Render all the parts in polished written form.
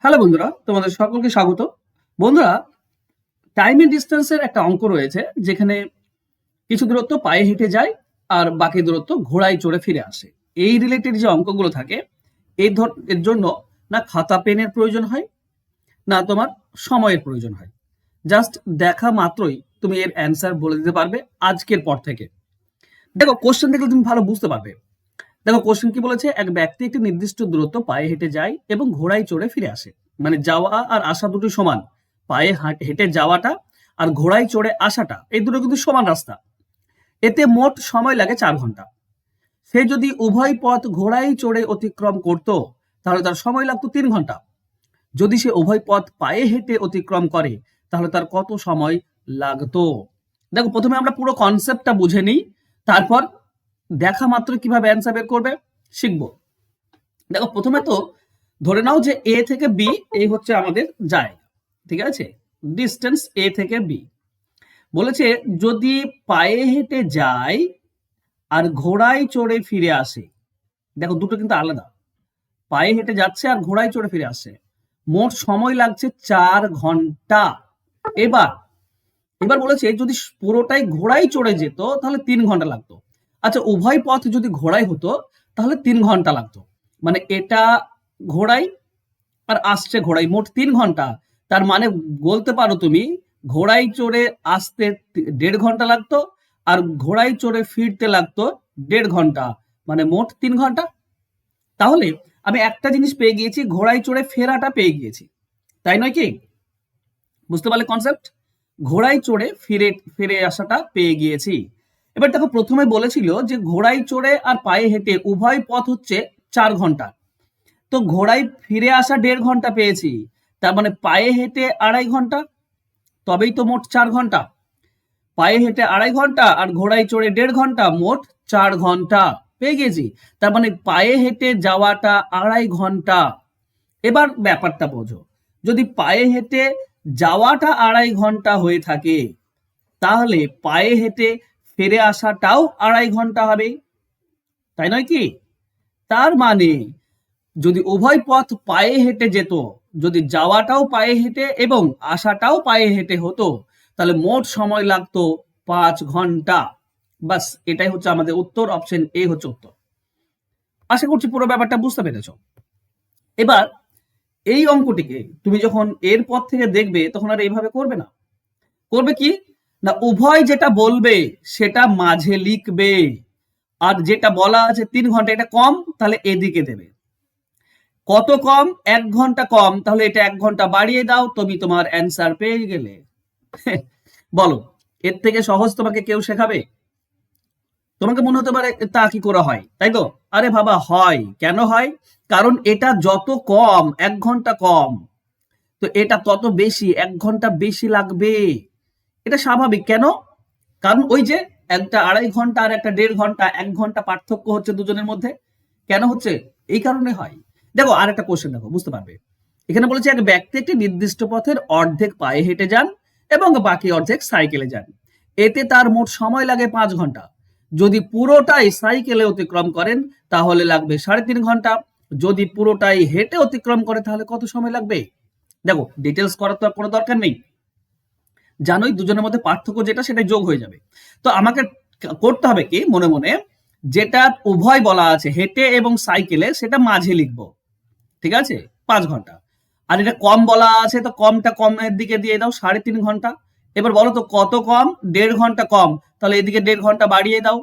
Hello বন্ধুরা, তোমাদের সকলকে স্বাগত। বন্ধুরা, টাইম এন্ড ডিস্টেন্সের একটা অঙ্ক রয়েছে যেখানে কিছু দূরত্ব পায়ে হেঁটে যায় আর বাকি দূরত্ব ঘোড়ায় চড়ে ফিরে আসে। এই রিলেটেড যে অঙ্কগুলো থাকে এর জন্য না খাতা পেনের প্রয়োজন হয়, না তোমার সময়ের প্রয়োজন হয়। জাস্ট দেখা মাত্রই তুমি এর অ্যান্সার বলে দিতে পারবে আজকের পর থেকে। দেখো, কোশ্চেন দেখলে তুমি ভালো বুঝতে পারবে। দেখো, কোশ্চেন কি বলেছে, এক ব্যক্তি একটি নির্দিষ্ট দূরত্ব পায়ে হেঁটে যায় এবং ঘোড়ায় চড়ে ফিরে আসে। মানে যাওয়া আর আসা দুটো সমান। পায়ে হেঁটে যাওয়াটা আর ঘোড়ায় চড়ে আসাটা এই দুটো কিন্তু সমান রাস্তা। এতে মোট সময় লাগে 4 ঘন্টা। সে যদি উভয় পথ ঘোড়ায় চড়ে অতিক্রম করত তাহলে তার সময় লাগতো 3 ঘন্টা। যদি সে উভয় পথ পায়ে হেঁটে অতিক্রম করে তাহলে তার কত সময় লাগতো? দেখো, প্রথমে আমরা পুরো কনসেপ্টটা বুঝে নিই, তারপর দেখা মাত্র কিভাবে অ্যান্সার বের করবে শিখবো। দেখো, প্রথমে তো ধরে নাও যে এ থেকে বি এই হচ্ছে আমাদের জায়গা, ঠিক আছে? ডিস্টেন্স এ থেকে বি। বলেছে যদি পায়ে হেঁটে যায় আর ঘোড়ায় চড়ে ফিরে আসে। দেখো, দুটো কিন্তু আলাদা। পায়ে হেঁটে যাচ্ছে আর ঘোড়ায় চড়ে ফিরে আসে। মোট সময় লাগছে 4 ঘন্টা। এবার এবার বলেছে যদি পুরোটাই ঘোড়ায় চড়ে যেত তাহলে 3 ঘন্টা লাগতো। আচ্ছা, উভয় পথ যদি ঘোড়ায় হতো তাহলে 3 ঘন্টা লাগতো। মানে এটা ঘোড়ায় আর আসছে ঘোড়ায়, মোট 3 ঘন্টা। তার মানে বলতে পারো তুমি ঘোড়ায় চড়ে আসতে 1.5 ঘন্টা লাগতো আর ঘোড়ায় চড়ে ফিরতে লাগতো 1.5 ঘন্টা। মানে মোট 3 ঘন্টা। তাহলে আমি একটা জিনিস পেয়ে গিয়েছি, ঘোড়ায় চড়ে ফেরাটা পেয়ে গিয়েছি, তাই নয় কি? বুঝতে পারলে কনসেপ্ট? ঘোড়ায় চড়ে ফিরে ফিরে আসাটা পেয়ে গিয়েছি। এবার দেখো, প্রথমে বলেছিল যে ঘোড়ায় চড়ে আর পায়ে হেঁটে উভয় পথ হচ্ছে 4 ঘন্টা। তো ঘোড়ায় ফিরে আসা 1.5 ঘন্টা পেয়েছি, তার মানে পায়ে হেঁটে 2.5 ঘন্টা। তবেই তো মোট 4 ঘন্টা। পায়ে হেঁটে 2.5 ঘন্টা আর ঘোড়ায় চড়ে 1.5 ঘন্টা, মোট 4 ঘন্টা পেয়ে গেছি। তার মানে পায়ে হেঁটে যাওয়াটা 2.5 ঘন্টা। এবার ব্যাপারটা বোঝো, যদি পায়ে হেঁটে যাওয়াটা 2.5 ঘন্টা হয়ে থাকে তাহলে পায়ে হেঁটে ফিরে আসাটাও 2.5 ঘন্টা হবে, তাই নয় কি? তার মানে যদি উভয় পথ পায়ে হেঁটে যেত, যদি যাওয়াটাও পায়ে হেঁটে এবং আসাটাও পায়ে হেঁটে হতো, তাহলে মোট সময় লাগতো 5 ঘন্টা। বাস, এটাই হচ্ছে আমাদের উত্তর। অপশন এ হচ্ছে উত্তর। আশা করছি পুরো ব্যাপারটা বুঝতে পেরেছ। এবার এই অঙ্কটিকে তুমি যখন এর পর থেকে দেখবে তখন আর এইভাবে করবে না। করবে কি না, উভয় যেটা বলবে সেটা মাঝে লিখবে, আর যেটা বলা আছে 3 ঘন্টা এটা কম তাহলে এদিকে দেবে। কত কম? 1 ঘন্টা কম, তাহলে এটা 1 ঘন্টা বাড়িয়ে দাও, তুমি তোমার অ্যান্সার পেয়ে গেলে। বলো, এর থেকে সহজ তোমাকে কেউ শেখাবে? তোমাকে মনে হতে পারে তা কি করে হয়, তাই তো? আরে বাবা, হয়। কেন হয়? কারণ এটা যত কম, 1 ঘন্টা কম, তো এটা তত বেশি, 1 ঘন্টা বেশি লাগবে। এটা স্বাভাবিক। কেন? কারণ ওই যে একটা 2.5 ঘন্টা আর একটা 1.5 ঘন্টা, 1 ঘন্টা পার্থক্য হচ্ছে দুজনের মধ্যে। কেন হচ্ছে? এই কারণে হয়। দেখো, আর একটা কোশ্চেন দেখো, বুঝতে পারবে। এখানে বলেছে এক ব্যক্তি একটি নির্দিষ্ট পথের অর্ধেক পায়ে হেঁটে যান এবং বাকি অর্ধেক সাইকেলে যান। এতে তার মোট সময় লাগে 5 ঘন্টা। যদি পুরোটাই সাইকেলে অতিক্রম করেন তাহলে লাগবে 3.5 ঘন্টা। যদি পুরোটাই হেঁটে অতিক্রম করে তাহলে কত সময় লাগবে? দেখো, ডিটেলস করার তো আর কোনো দরকার নেই। জানোই দুজনের মধ্যে পার্থক্য যেটা সেটাই যোগ হয়ে যাবে। তো আমাকে করতে হবে কি, মনে মনে যেটা উভয় বলা আছে হেঁটে এবং সাইকেলে সেটা মাঝে লিখবো, ঠিক আছে? 5 ঘন্টা। আর এটা কম বলা আছে তো কমটা কমের দিকে দিয়ে দাও, 3.5 ঘন্টা। এবার বলো তো কত কম? 1.5 ঘন্টা কম, তাহলে এদিকে 1.5 ঘন্টা বাড়িয়ে দাও,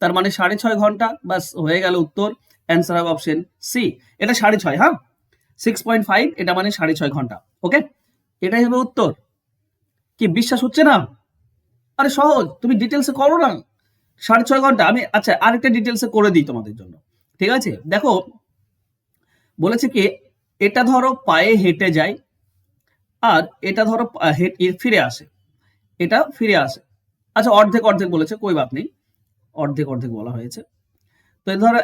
তার মানে 6.5 ঘন্টা। বাস, হয়ে গেল উত্তর। অ্যান্সার হবে অপশন সি। এটা 6.5, হ্যাঁ, 6.5, এটা মানে 6.5 ঘন্টা। ওকে, এটাই হবে উত্তর। কি বিশ্বাস হচ্ছে না? আরে সহজ, তুমি ডিটেলসে করো না। 6.5 ঘন্টা। আমি আচ্ছা আরেকটা ডিটেলসে করে দিই তোমাদের জন্য, ঠিক আছে? দেখো, বলেছে কি এটা ধরো পায়ে হেঁটে যায় আর এটা ধরো ফিরে আসে, এটা ফিরে আসে। আচ্ছা, অর্ধেক অর্ধেক বলেছে, কই বাত নেই, অর্ধেক অর্ধেক বলা হয়েছে। তো ধরো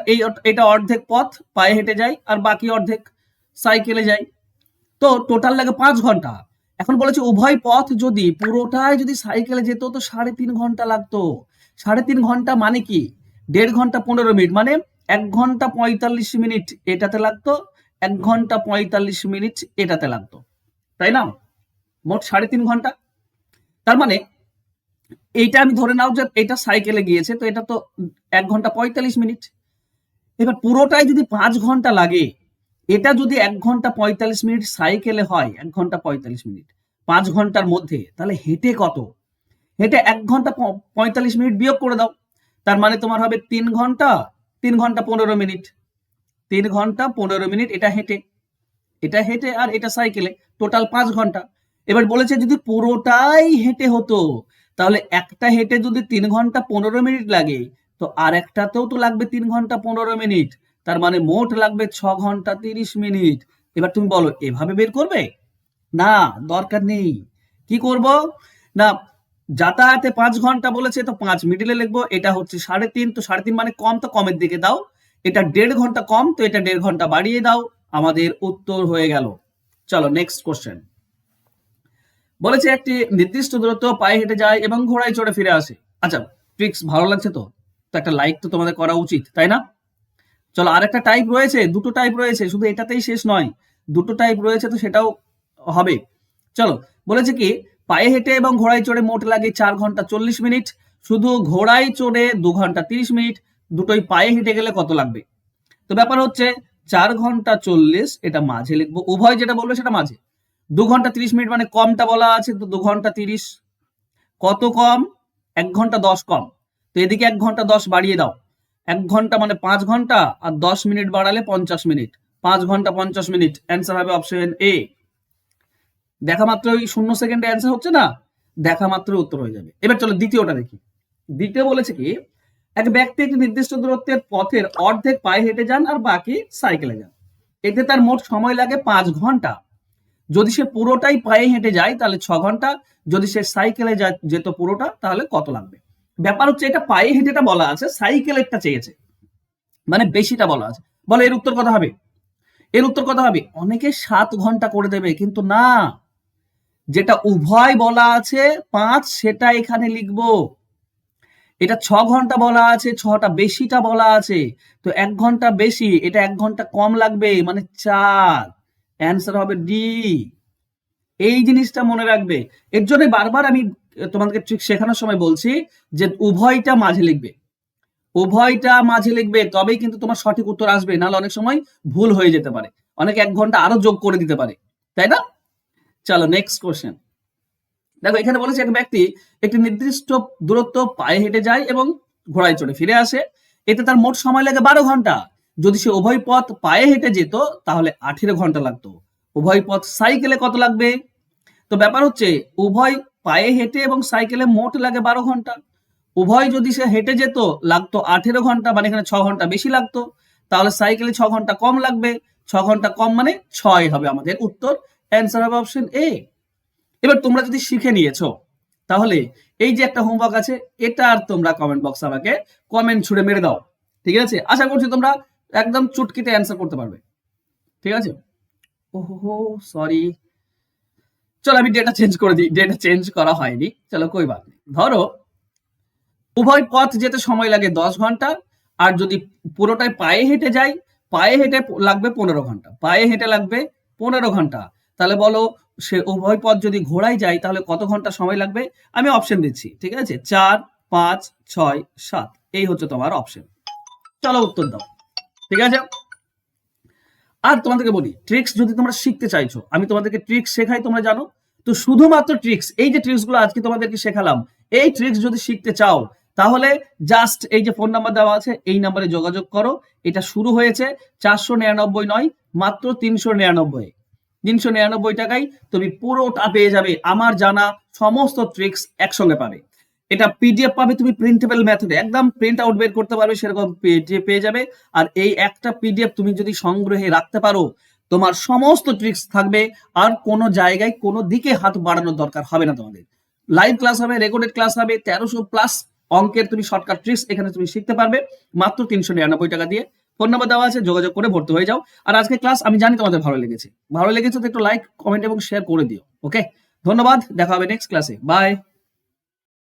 এটা অর্ধেক পথ পায়ে হেঁটে যায় আর বাকি অর্ধেক সাইকেলে যায়। তো টোটাল লাগে 5 ঘন্টা। এখন বলেছে উভয় পথ যদি পুরোটাই যদি সাইকেলে যেত তো 3.5 ঘন্টা লাগতো। 3.5 ঘন্টা মানে কি? 1.5 ঘন্টা 15 মিনিট, মানে 1 ঘন্টা 45 মিনিট এটাতে লাগতো, 1 ঘন্টা 45 মিনিট এটাতে লাগতো, তাই না? মোট 3.5 ঘন্টা। তার মানে এইটা আমি ধরে নাও যে এটা সাইকেলে গিয়েছে, তো এটা তো 1 ঘন্টা 45 মিনিট। এবার পুরোটাই যদি 5 ঘন্টা লাগে, এটা যদি 1 ঘন্টা 45 মিনিট সাইকেলে হয়, 1 ঘন্টা 45 মিনিট 5 ঘন্টার মধ্যে, তাহলে হেঁটে কত? হেঁটে 1 ঘন্টা 45 মিনিট বিয়োগ করে দাও। তার মানে তোমার হবে 3 ঘন্টা 15 মিনিট। 3 ঘন্টা 15 মিনিট এটা হেঁটে আর এটা সাইকেলে, টোটাল 5 ঘন্টা। এবার বলেছে যদি পুরোটাই হেঁটে হতো, তাহলে একটা হেঁটে যদি 3 ঘন্টা 15 মিনিট লাগে, তো আর একটাতেও তো লাগবে 3 ঘন্টা 15 মিনিট। তার মানে মোট লাগবে 6 ঘন্টা 30 মিনিট। এবার তুমি বলো এভাবে বের করবে? না, দরকার নেই। কি করব না, যাতায়াতে 5 ঘন্টা বলেছে, তো 5 মিডিলে লিখবো। এটা হচ্ছে 3.5, তো 3.5 মানে কম, তো কমের দিকে দাও। এটা 1.5 ঘন্টা কম, তো এটা 1.5 ঘন্টা বাড়িয়ে দাও। আমাদের উত্তর হয়ে গেল। চলো নেক্সট কোশ্চেন। বলেছে একটি নির্দিষ্ট দূরত্ব পায়ে হেঁটে যায় এবং ঘোড়ায় চড়ে ফিরে আসে। আচ্ছা, ট্রিক্স ভালো লাগছে তো একটা লাইক তো তোমাদের করা উচিত, তাই না? চলো, আর একটা টাইপ রয়েছে, দুটো টাইপ রয়েছে, শুধু এটাতেই শেষ নয়, দুটো টাইপ রয়েছে, তো সেটাও হবে। চলো, বলেছে কি পায়ে হেঁটে এবং ঘোড়ায় চড়ে মোট লাগে 4 ঘন্টা 40 মিনিট, শুধু ঘোড়ায় চড়ে 2 ঘন্টা 30 মিনিট, দুটোই পায়ে হেঁটে গেলে কত লাগবে? তো ব্যাপার হচ্ছে 4 ঘন্টা 40 এটা মাঝে লিখবো, উভয় যেটা বলবে সেটা মাঝে। 2 ঘন্টা 30 মিনিট মানে কমটা বলা আছে, তো 2 ঘন্টা 30। কত কম? 1 ঘন্টা 10 কম, তো এদিকে 1 ঘন্টা 10 বাড়িয়ে দাও। 1 ঘন্টা মানে 5 ঘন্টা, আর 10 মিনিট বাড়ালে 50 মিনিট, 5 ঘন্টা 50 মিনিট। অ্যান্সার হবে অপশন এ। দেখা মাত্রই 0 সেকেন্ডে অ্যান্সার হচ্ছে না, দেখা মাত্রই উত্তর হয়ে যাবে। এবার চলো দ্বিতীয়টা দেখি। দ্বিতীয় বলেছে কি এক ব্যক্তি একটি নির্দিষ্ট দূরত্বের পথের অর্ধেক পায়ে হেঁটে যান আর বাকি সাইকেলে যান, এতে তার মোট সময় লাগে 5 ঘন্টা। যদি সে পুরোটাই পায়ে হেঁটে যায় তাহলে 6 ঘন্টা, যদি সে সাইকেলে যেত পুরোটা তাহলে কত লাগবে? ব্যাপার হচ্ছে এটা পায়ে হেঁটেটা বলা আছে, সাইকেলেরটা চেয়েছে, মানে বেশিটা বলা আছে। বলে এর উত্তর কত হবে? এর উত্তর কত হবে? অনেকে 7 ঘন্টা করে দেবে, কিন্তু না, যেটা উভয় বলা আছে 5 সেটা এখানে লিখবো। এটা 6 ঘন্টা বলা আছে, 6টা বেশিটা বলা আছে, তো 1 ঘন্টা বেশি, এটা 1 ঘন্টা কম লাগবে, মানে 4। অ্যান্সার হবে ডি। এই জিনিসটা মনে রাখবে। এর জন্য বারবার আমি তোমাদেরকে ট্রিক শেখানোর সময় বলছি যে উভয়টা মাঝে লিখবে, উভয়টা মাঝে লিখবে, তবেই কিন্তু তোমার সঠিক উত্তর আসবে, নাহলে অনেক সময় ভুল হয়ে যেতে পারে, অনেক 1 ঘন্টা আরো যোগ করে দিতে পারে, তাই না? চলো নেক্সট কোশ্চেন। দেখো এখানে বলেছে এক ব্যক্তি একটি নির্দিষ্ট দূরত্ব পায়ে হেঁটে যায় এবং ঘোড়ায় চড়ে ফিরে আসে, এতে তার মোট সময় লাগে 12 ঘন্টা। যদি সে উভয় পথ পায়ে হেঁটে যেত তাহলে 18 ঘন্টা লাগতো। উভয় পথ সাইকেলে কত লাগবে? তো ব্যাপার হচ্ছে উভয় পায়ে হেঁটে এবং সাইকেলে মোট লাগে 12 ঘন্টা। উভয় যদি সে হেঁটে যেত লাগতো 18 ঘন্টা, মানে এখানে 6 ঘন্টা বেশি লাগতো। তাহলে সাইকেলে 6 ঘন্টা কম লাগবে, 6 ঘন্টা কম মানে 6 হবে আমাদের উত্তর। অ্যান্সার হবে অপশন এ। এবার তোমরা যদি শিখে নিয়েছো, তাহলে এই যে একটা হোমওয়ার্ক আছে, এটা আর তোমরা কমেন্ট বক্সে আমাকে কমেন্ট ছুড়ে মেরে দাও, ঠিক আছে? আশা করছি তোমরা একদম চুটকিতে অ্যান্সার করতে পারবে, ঠিক আছে? ওহো সরি, চলো আমি ডেটা চেঞ্জ করে দিই, ডেটা চেঞ্জ করা হয়নি, চলো কই বাত নেই। ধরো উভয় পথ যেতে সময় লাগে 10 ঘন্টা, আর যদি পুরোটাই পায়ে হেঁটে যাই, পায়ে হেঁটে লাগবে 15 ঘন্টা, পায়ে হেঁটে লাগবে 15 ঘন্টা। তাহলে বলো সে উভয় পথ যদি ঘোড়ায় যায় তাহলে কত ঘন্টা সময় লাগবে? আমি অপশন দিচ্ছি, ঠিক আছে? 4, 5, 6, 7, এই হচ্ছে তোমার অপশন। চলো উত্তর দাও, ঠিক আছে? আর তোমাদেরকে বলি ট্রিক্স যদি তোমরা শিখতে চাইছো, আমি তোমাদেরকে ট্রিক্স শেখাই, তোমরা জানো তো, শুধুমাত্র ট্রিক্স, এই যে ট্রিক্স গুলো আজকে তোমাদেরকে শেখালাম, এই ট্রিক্স যদি শিখতে চাও তাহলে জাস্ট এই যে ফোন নাম্বার দেওয়া আছে এই নাম্বারে যোগাযোগ করো। এটা শুরু হয়েছে 499 নয়, মাত্র 399। 399 টাকায় তুমি পুরোটা পেয়ে যাবে, আমার জানা সমস্ত ট্রিক্স একসঙ্গে পাবে। এটা পিডিএফ পাবে, তুমি প্রিন্টেবল মেথডে একদম প্রিন্ট আউট বের করতে পারবে, সেরকম পিডিএফ পেয়ে যাবে। আর এই একটা পিডিএফ তুমি যদি সংগ্রহে রাখতে পারো, তোমার সমস্ত ট্রিক্স থাকবে, আর কোনো জায়গায় কোনো দিকে হাত বাড়ানোর দরকার হবে না তোমাদের। লাইভ ক্লাস হবে, রেকর্ডেড ক্লাস হবে, 1300+ অঙ্কের তুমি শর্টকাট ট্রিক্স এখানে তুমি শিখতে পারবে মাত্র 399 টাকা দিয়ে। ফোন নাম্বার দেওয়া আছে, যোগাযোগ করে ভর্তি হয়ে যাও। আর আজকে ক্লাস আমি জানি তোমাদের ভালো লেগেছে, তো একটু লাইক, কমেন্ট এবং শেয়ার করে দিও। ওকে, ধন্যবাদ, দেখা হবে নেক্সট ক্লাসে, বাই।